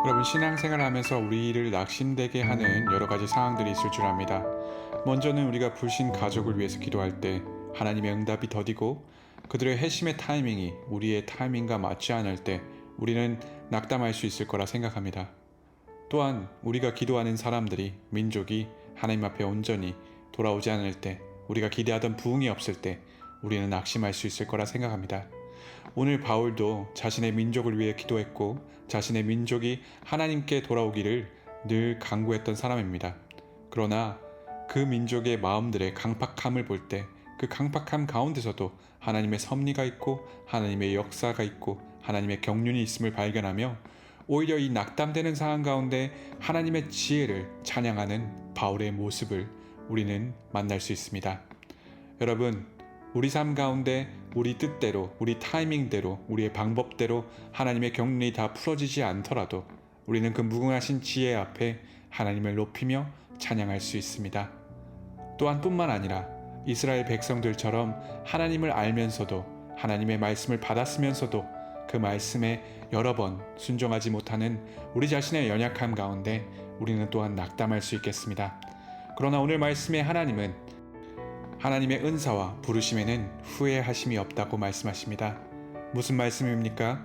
여러분, 신앙생활을 하면서 우리를 낙심되게 하는 여러 가지 상황들이 있을 줄 압니다. 먼저는 우리가 불신 가족을 위해서 기도할 때 하나님의 응답이 더디고 그들의 회심의 타이밍이 우리의 타이밍과 맞지 않을 때 우리는 낙담할 수 있을 거라 생각합니다. 또한 우리가 기도하는 사람들이, 민족이 하나님 앞에 온전히 돌아오지 않을 때, 우리가 기대하던 부흥이 없을 때 우리는 낙심할 수 있을 거라 생각합니다. 오늘 바울도 자신의 민족을 위해 기도했고 자신의 민족이 하나님께 돌아오기를 늘 간구했던 사람입니다. 그러나 그 민족의 마음들의 강팍함을 볼 때 그 강팍함 가운데서도 하나님의 섭리가 있고 하나님의 역사가 있고 하나님의 경륜이 있음을 발견하며 오히려 이 낙담되는 상황 가운데 하나님의 지혜를 찬양하는 바울의 모습을 우리는 만날 수 있습니다. 여러분, 우리 삶 가운데 우리 뜻대로, 우리 타이밍대로, 우리의 방법대로 하나님의 경륜이 다 풀어지지 않더라도 우리는 그 무궁하신 지혜 앞에 하나님을 높이며 찬양할 수 있습니다. 또한 뿐만 아니라 이스라엘 백성들처럼 하나님을 알면서도 하나님의 말씀을 받았으면서도 그 말씀에 여러 번 순종하지 못하는 우리 자신의 연약함 가운데 우리는 또한 낙담할 수 있겠습니다. 그러나 오늘 말씀의 하나님은 하나님의 은사와 부르심에는 후회하심이 없다고 말씀하십니다. 무슨 말씀입니까?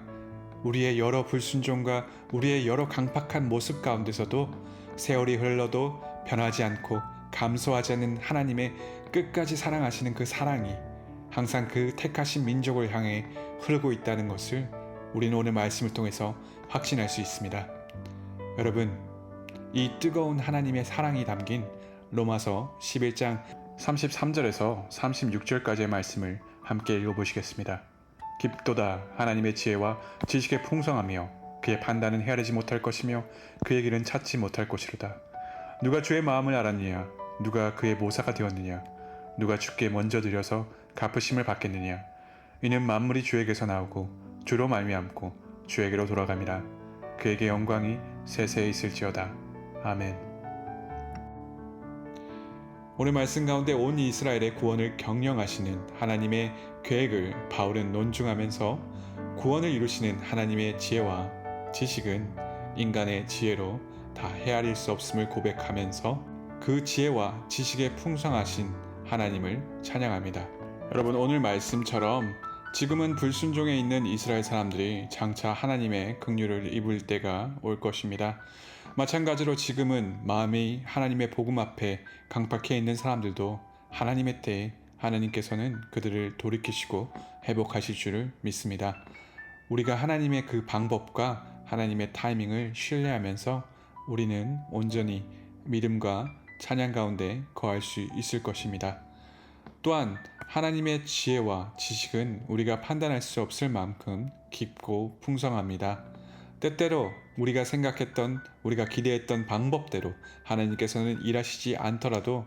우리의 여러 불순종과 우리의 여러 강팍한 모습 가운데서도 세월이 흘러도 변하지 않고 감소하지 않는 하나님의 끝까지 사랑하시는 그 사랑이 항상 그 택하신 민족을 향해 흐르고 있다는 것을 우리는 오늘 말씀을 통해서 확신할 수 있습니다. 여러분, 이 뜨거운 하나님의 사랑이 담긴 로마서 11장 33절에서 36절까지의 말씀을 함께 읽어보시겠습니다. 깊도다 하나님의 지혜와 지식의 풍성하며 그의 판단은 헤아리지 못할 것이며 그의 길은 찾지 못할 것이로다. 누가 주의 마음을 알았느냐? 누가 그의 모사가 되었느냐? 누가 주께 먼저 드려서 갚으심을 받겠느냐? 이는 만물이 주에게서 나오고 주로 말미암고 주에게로 돌아감이라. 그에게 영광이 세세에 있을지어다. 아멘. 오늘 말씀 가운데 온 이스라엘의 구원을 경영하시는 하나님의 계획을 바울은 논중하면서 구원을 이루시는 하나님의 지혜와 지식은 인간의 지혜로 다 헤아릴 수 없음을 고백하면서 그 지혜와 지식에 풍성하신 하나님을 찬양합니다. 여러분, 오늘 말씀처럼 지금은 불순종에 있는 이스라엘 사람들이 장차 하나님의 긍휼을 입을 때가 올 것입니다. 마찬가지로 지금은 마음이 하나님의 복음 앞에 강팍해 있는 사람들도 하나님의 때에 하나님께서는 그들을 돌이키시고 회복하실 줄을 믿습니다. 우리가 하나님의 그 방법과 하나님의 타이밍을 신뢰하면서 우리는 온전히 믿음과 찬양 가운데 거할 수 있을 것입니다. 또한 하나님의 지혜와 지식은 우리가 판단할 수 없을 만큼 깊고 풍성합니다. 때때로 우리가 생각했던, 우리가 기대했던 방법대로 하나님께서는 일하시지 않더라도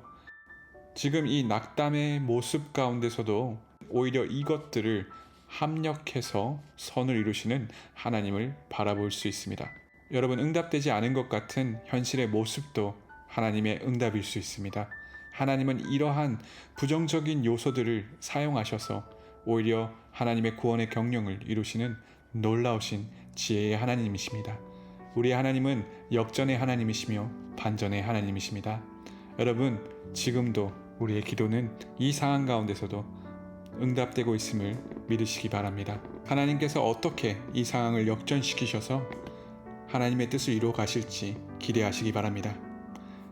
지금 이 낙담의 모습 가운데서도 오히려 이것들을 합력해서 선을 이루시는 하나님을 바라볼 수 있습니다. 여러분, 응답되지 않은 것 같은 현실의 모습도 하나님의 응답일 수 있습니다. 하나님은 이러한 부정적인 요소들을 사용하셔서 오히려 하나님의 구원의 경영을 이루시는 놀라우신 지혜의 하나님이십니다. 우리 하나님은 역전의 하나님이시며 반전의 하나님이십니다. 여러분, 지금도 우리의 기도는 이 상황 가운데서도 응답되고 있음을 믿으시기 바랍니다. 하나님께서 어떻게 이 상황을 역전시키셔서 하나님의 뜻을 이루어 가실지 기대하시기 바랍니다.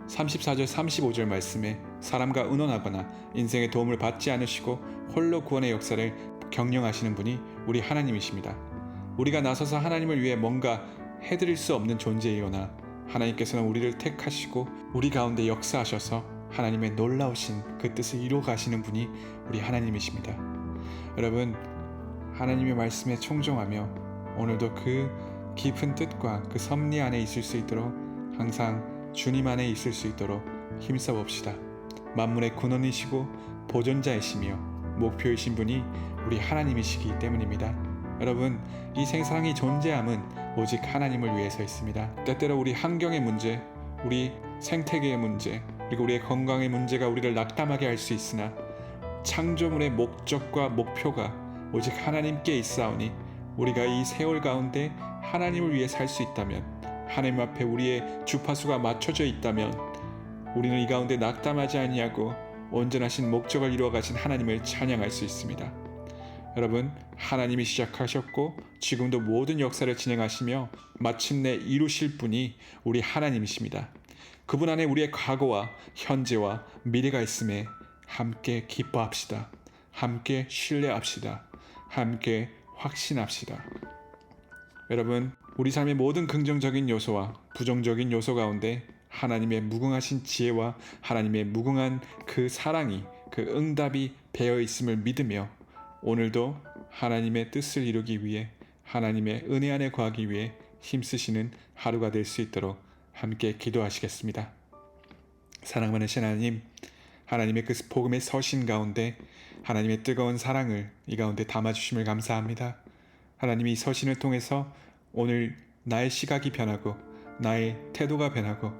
34절 35절 말씀에 사람과 의논하거나 인생의 도움을 받지 않으시고 홀로 구원의 역사를 경영하시는 분이 우리 하나님이십니다. 우리가 나서서 하나님을 위해 뭔가 해드릴 수 없는 존재이거나 하나님께서는 우리를 택하시고 우리 가운데 역사하셔서 하나님의 놀라우신 그 뜻을 이루어 가시는 분이 우리 하나님이십니다. 여러분, 하나님의 말씀에 청종하며 오늘도 그 깊은 뜻과 그 섭리 안에 있을 수 있도록 항상 주님 안에 있을 수 있도록 힘써 봅시다. 만물의 근원이시고 보존자이시며 목표이신 분이 우리 하나님이시기 때문입니다. 여러분, 이 세상이 존재함은 오직 하나님을 위해서 있습니다. 때때로 우리 환경의 문제, 우리 생태계의 문제, 그리고 우리의 건강의 문제가 우리를 낙담하게 할 수 있으나 창조물의 목적과 목표가 오직 하나님께 있사오니 우리가 이 세월 가운데 하나님을 위해 살 수 있다면 하나님 앞에 우리의 주파수가 맞춰져 있다면 우리는 이 가운데 낙담하지 아니하고 온전하신 목적을 이루어 가신 하나님을 찬양할 수 있습니다. 여러분, 하나님이 시작하셨고 지금도 모든 역사를 진행하시며 마침내 이루실 분이 우리 하나님이십니다. 그분 안에 우리의 과거와 현재와 미래가 있음에 함께 기뻐합시다. 함께 신뢰합시다. 함께 확신합시다. 여러분, 우리 삶의 모든 긍정적인 요소와 부정적인 요소 가운데 하나님의 무궁하신 지혜와 하나님의 무궁한 그 사랑이, 그 응답이 배어 있음을 믿으며 오늘도 하나님의 뜻을 이루기 위해 하나님의 은혜 안에 거하기 위해 힘쓰시는 하루가 될 수 있도록 함께 기도하시겠습니다. 사랑 많으신 하나님, 하나님의 그 복음의 서신 가운데 하나님의 뜨거운 사랑을 이 가운데 담아주심을 감사합니다. 하나님이 이 서신을 통해서 오늘 나의 시각이 변하고 나의 태도가 변하고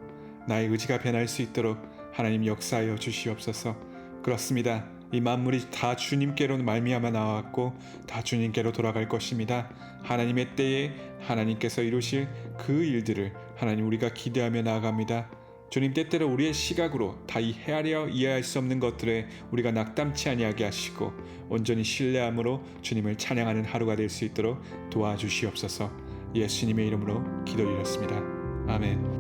나의 의지가 변할 수 있도록 하나님 역사하여 주시옵소서. 그렇습니다. 이 만물이 다 주님께로 말미암아 나왔고 다 주님께로 돌아갈 것입니다. 하나님의 때에 하나님께서 이루실 그 일들을 하나님 우리가 기대하며 나아갑니다. 주님 때때로 우리의 시각으로 다 헤아려 이해할 수 없는 것들에 우리가 낙담치 아니하게 하시고 온전히 신뢰함으로 주님을 찬양하는 하루가 될 수 있도록 도와주시옵소서. 예수님의 이름으로 기도드렸습니다. 아멘.